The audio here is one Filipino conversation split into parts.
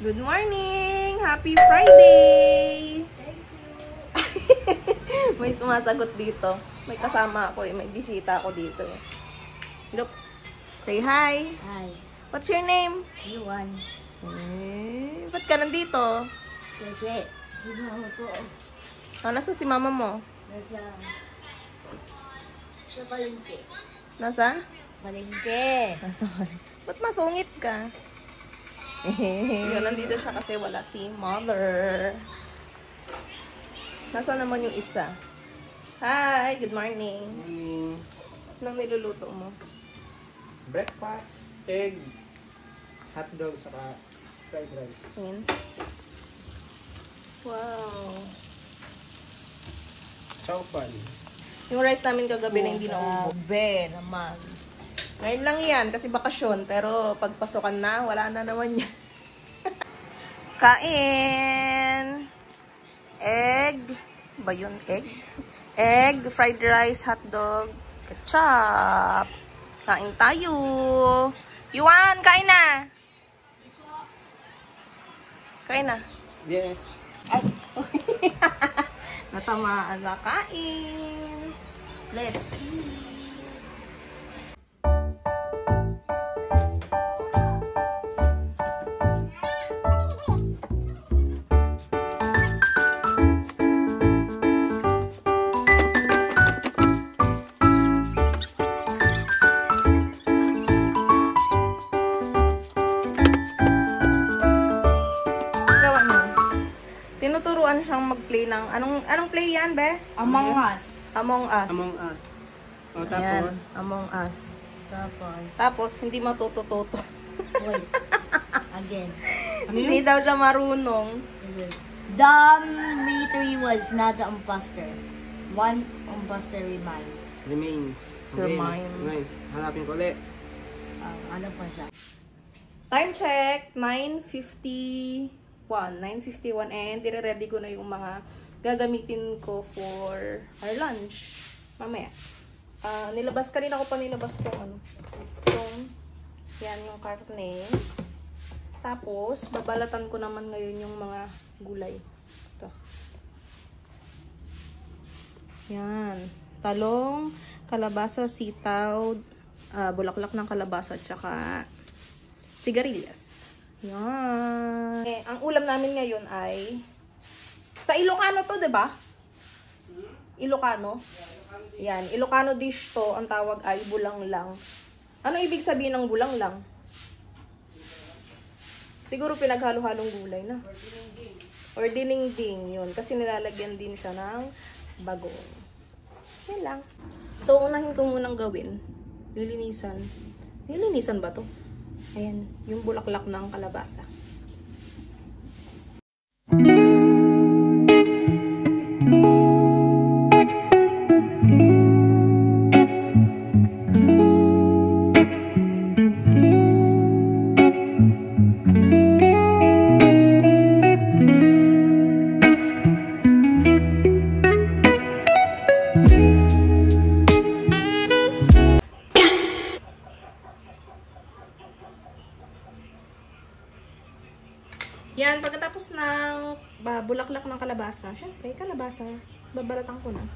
Good morning! Happy Friday! Thank you. May sumasagot dito. May kasama ako eh. May bisita ako dito eh. Look. Say hi! Hi. What's your name? Yuan. Eh, ba't ka nandito? Kasi, si mama ko, Oh, nasa si mama mo? nasa palengke. Nasa? Palengke. Nasa ba't masungit ka? Yun, nandito siya kasi wala si mother. Nasa naman yung isa? Hi! Good morning! Morning. Anong niluluto mo? Breakfast, egg, hotdog, saka fried rice. Ayan. Wow! Chowpan. Yung rice namin kagabi na hindi naubos. Be naman. Ngayon lang yan kasi bakasyon. Pero pagpasokan na, wala na naman yan. Kain! Egg. Ba yun? Egg? Egg, fried rice, hotdog, ketchup. Kain tayo. Yuan, kain na! Kain na. Yes. Ay, sorry. Natamaan na kain. Let's eat. Tinuturuan siyang mag-play ng anong play yan, be? Among Us. Among Us. Among Us. O, Ayan, tapos, Among Us. Tapos, Tapos hindi matutututo. wait. Again. Hindi daw siya marunong. This is, Dimitri was not the imposter. One imposter remains. remains. Remains. Nice. Hanapin ko ulit. Ano pa siya? Time check, 9:51. 9:51 and dire-ready ko na yung mga gagamitin ko for our lunch. Mamaya. Nilabas kanina ko pa nilabas tong yan yung karne. Tapos babalatan ko naman ngayon yung mga gulay. Ito. Yan. Talong, kalabasa, sitaw, bulaklak ng kalabasa, tsaka sigarilyas. Yan. Ang ulam namin ngayon ay sa Ilocano to, 'di ba? Ilocano? Yan, Ilocano dish to. Ang tawag ay bulanglang. Ano ibig sabihin ng bulanglang? Siguro pinaghalo-halong gulay na. Or dinengding, yun. Kasi nilalagyan din siya ng bagong. Yan lang. So, unahin ko munang gawin. Lilinisan. Lilinisan ba to? Ayan, yung bulaklak ng kalabasa. Yan, pagkatapos ng bulaklak ng kalabasa, syempre, kalabasa, babalatan ko na.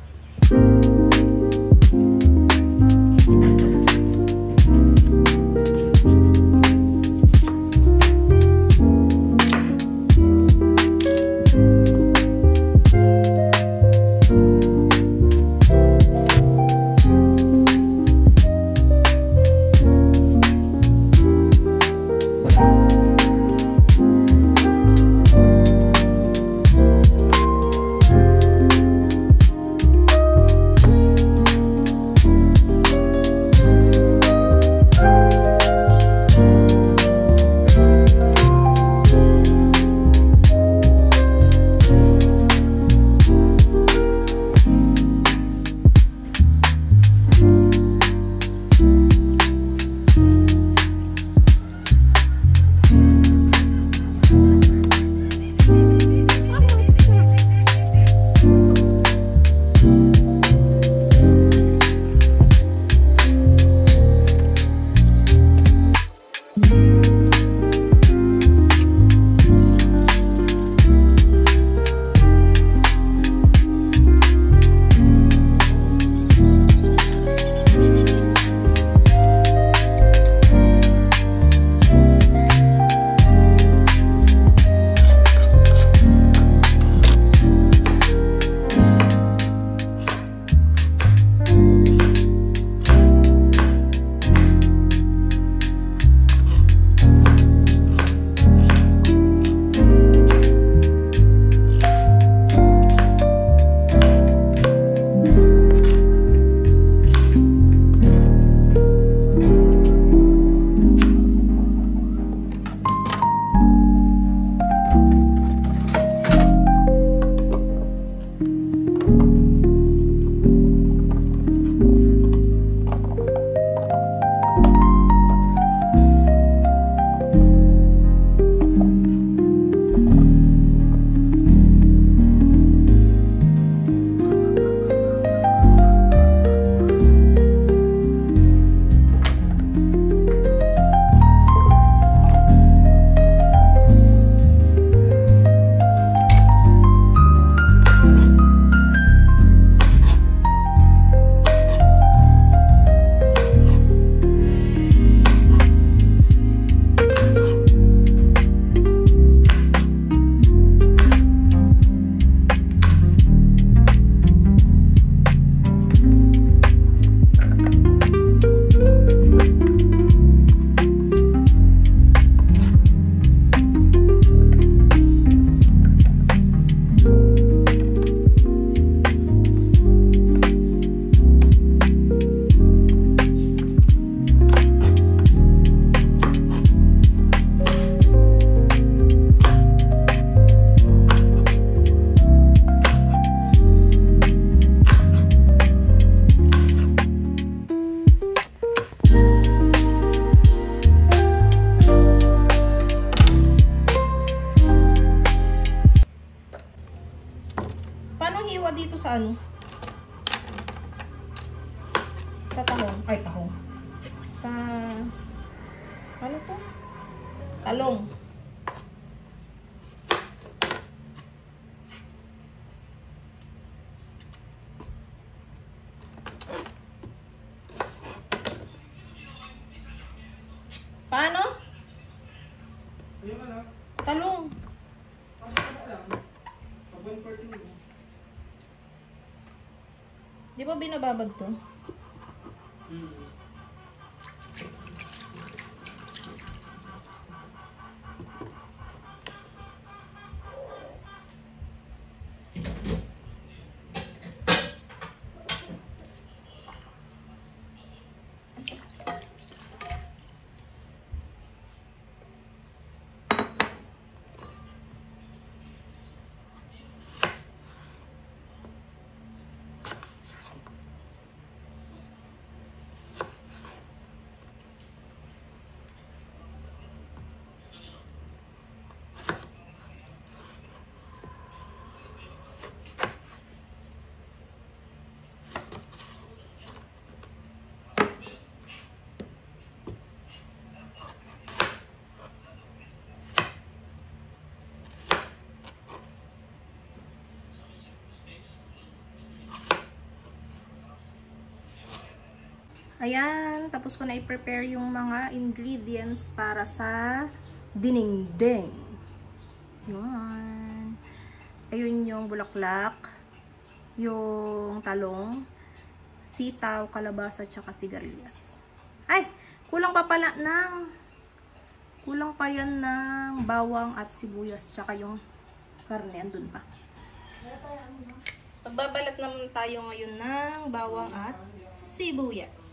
hiwa dito sa ano? Sa tahong. Ay, tahong. Sa... Ano to? Talong. Paano? Yung ano? Talong. Di ba binababad to? Ayan, tapos ko na i-prepare yung mga ingredients para sa dinengdeng. Yan. Ayun yung bulaklak, yung talong, sitaw, kalabasa, tsaka sigarilyas. Ay, kulang pa yan ng bawang at sibuyas, tsaka yung karne, andun pa. Magbabalat naman tayo ngayon ng bawang at sibuyas.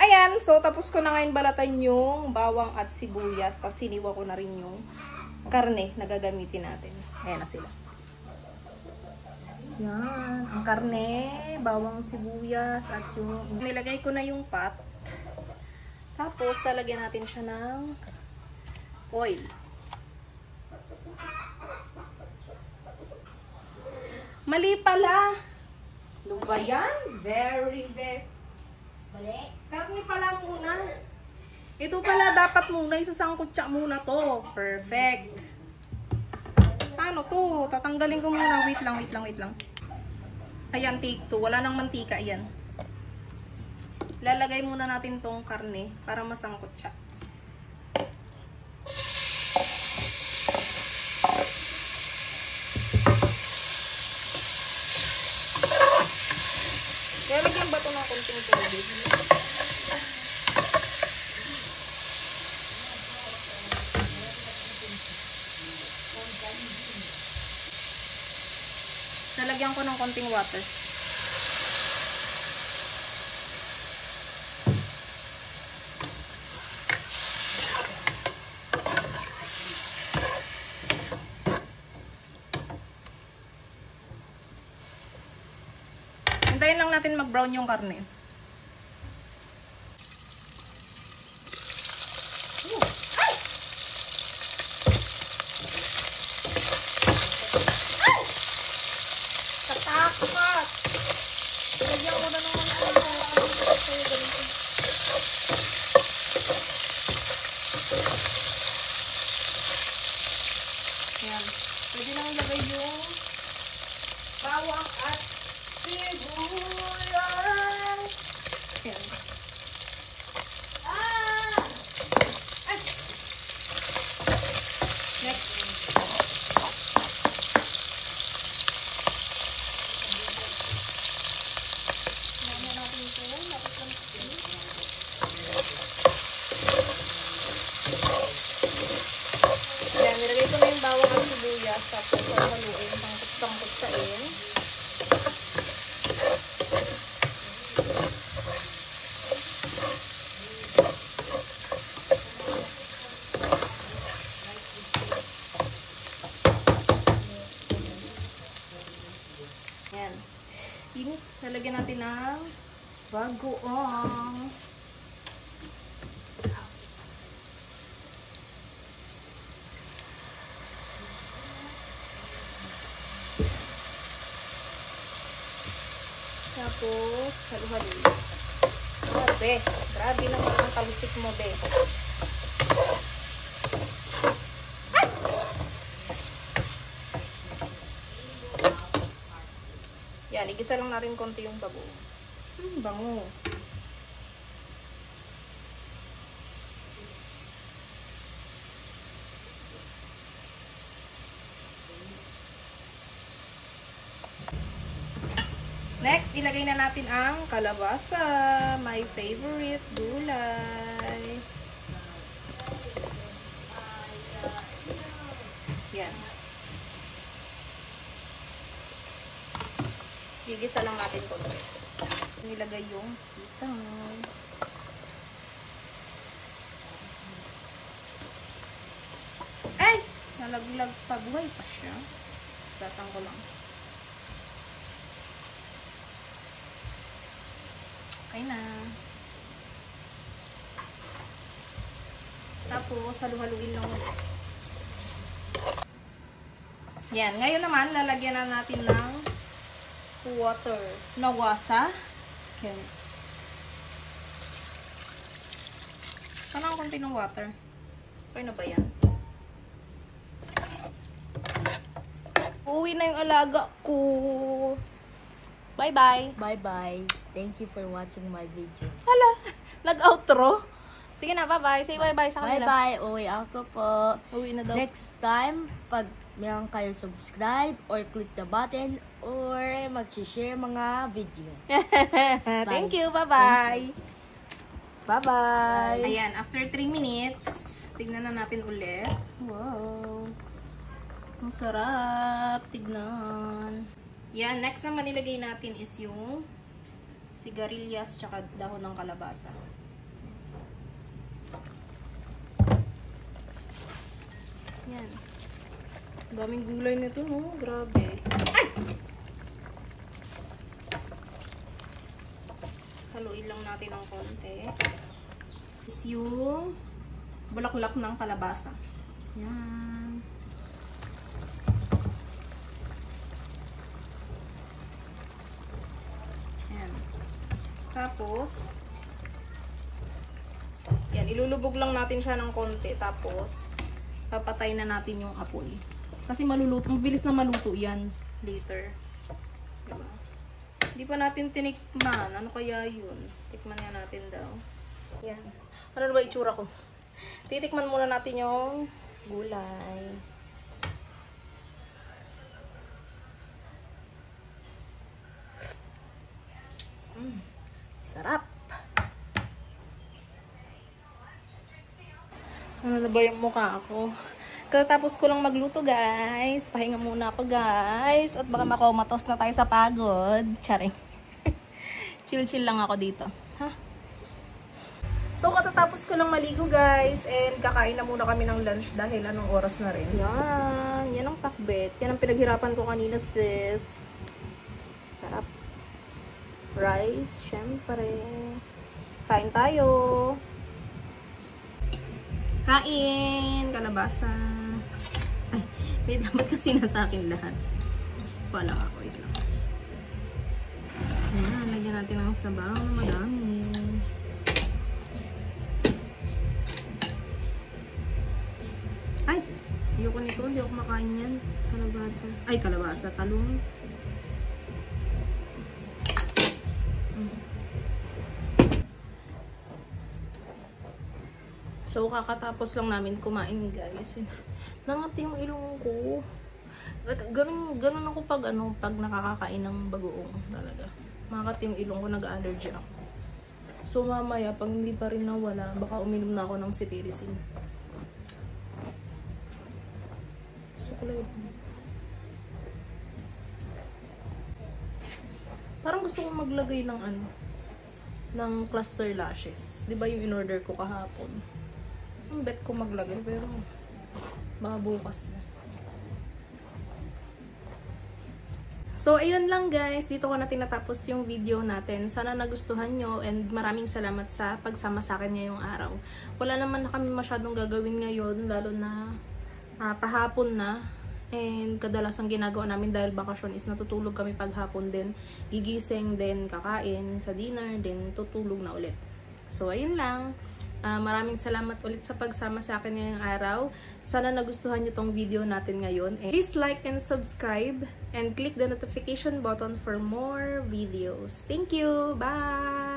Ayan, so tapos ko na ngayon balatan yung bawang at sibuyas. Tapos siniwa ko na rin yung karne na gagamitin natin. Ayan na sila. Yan, ang karne, bawang, sibuyas, at yung... Nilagay ko na yung pot. Tapos, talagyan natin siya ng oil. Mali pala! Ano ba yan? Very. Mali. Karne pala muna. Ito pala dapat muna, isasangkutsa muna to. Perfect. Paano to? Tatanggalin ko muna. Wait lang. Ayan, take 2. Wala nang mantika yan. Lalagay muna natin tong karne para masangkot siya. Kaya lagyan ba ito ng konting tubig? Lalagyan ko ng konting water. Hintayin lang natin mag-brown yung karne. bagoong. Tapos, halo-halo. Grabe. Grabe naman ang talisik mo, be. Yan, igisa lang natin konti yung bago. Bango. Next, ilagay na natin ang kalabasa. My favorite gulay. Yan. Gigisa lang natin konti. Nilagay yung sitaw. Ay! Nalaglag pa. Buhay pa siya. Sasang ko lang. Okay na. Tapos, halu-haluin lang ulit. Yan. Ngayon naman, lalagyan na natin ng water. Nawasa. Okay. Parang konti ng water. Okay na ba yan? Uwi na yung alaga ko. Bye-bye. Bye-bye. Thank you for watching my video. Hala, nag-outro. Sige na, bye-bye. Say bye-bye sa kanila. Bye-bye. Uwi ako po. Uwi na daw. Next time, pag mayroon kayo subscribe or click the button or mag-share mga video. Thank you. Bye-bye. Bye-bye. Ayan, after 3 minutes, tignan na natin ulit. Wow. Ang sarap. Tignan. Yan, next naman nilagay natin is yung sigarilyas tsaka dahon ng kalabasa. Yan. Daming gulay nito, no? Grabe. Ay! Haluin lang natin ng konti. Is yung bulaklak ng kalabasa. Yan. Tapos, yan, ilulubog lang natin siya ng konti. Tapos, papatay na natin yung apoy. Kasi maluluto, mabilis na maluto yan later. Diba? Hindi pa natin tinikman. Ano kaya yun? Tikman nga natin daw. Yan. Ano ba itsura ko? Titikman muna natin yung gulay. Sarap. Ano na ba yung mukha ako? Katapos ko lang magluto, guys. Pahinga muna ako, guys. At baka makomatos na tayo sa pagod. Charing. Chill-chill lang ako dito. Ha? So, katatapos ko lang maligo, guys. And kakain na muna kami ng lunch dahil anong oras na rin. Yan. Yan ang pakbet. Yan ang pinaghirapan ko kanina, sis. Sarap. Rice, syempre. Kain tayo. Kain! Kalabasa. Ay, wait lang. Ba't kasi nasa akin lahat? Wala ako. Wait lang. Ayan, lagyan natin ng sabaw na madami. Ay! Ayoko nito. Hindi ako makain yan. Kalabasa. Ay, kalabasa. Talong. So, kakatapos lang namin kumain, guys. Nangati yung ilong ko. Ganun ako pag nakakakain ng bagoong talaga. Makakati yung ilong ko, nag-allergy ako. So, mamaya, pag hindi pa rin nawala, baka uminom na ako ng cetirizine. Parang gusto kong maglagay ng ng cluster lashes. 'Di ba yung in-order ko kahapon? Ang bet ko maglagay pero baka bukas na. So, ayun lang guys. Dito ko na tinatapos yung video natin. Sana nagustuhan nyo and maraming salamat sa pagsama sa akin ngayong araw. Wala naman na kami masyadong gagawin ngayon, lalo na pahapon na. And kadalasang ginagawa namin dahil bakasyon is natutulog kami paghapon din. Gigising din, kakain sa dinner, then tutulog na ulit. So, ayun lang. Maraming salamat ulit sa pagsama sa akin ngayong araw. Sana nagustuhan nyo tong video natin ngayon. And please like and subscribe and click the notification button for more videos. Thank you! Bye!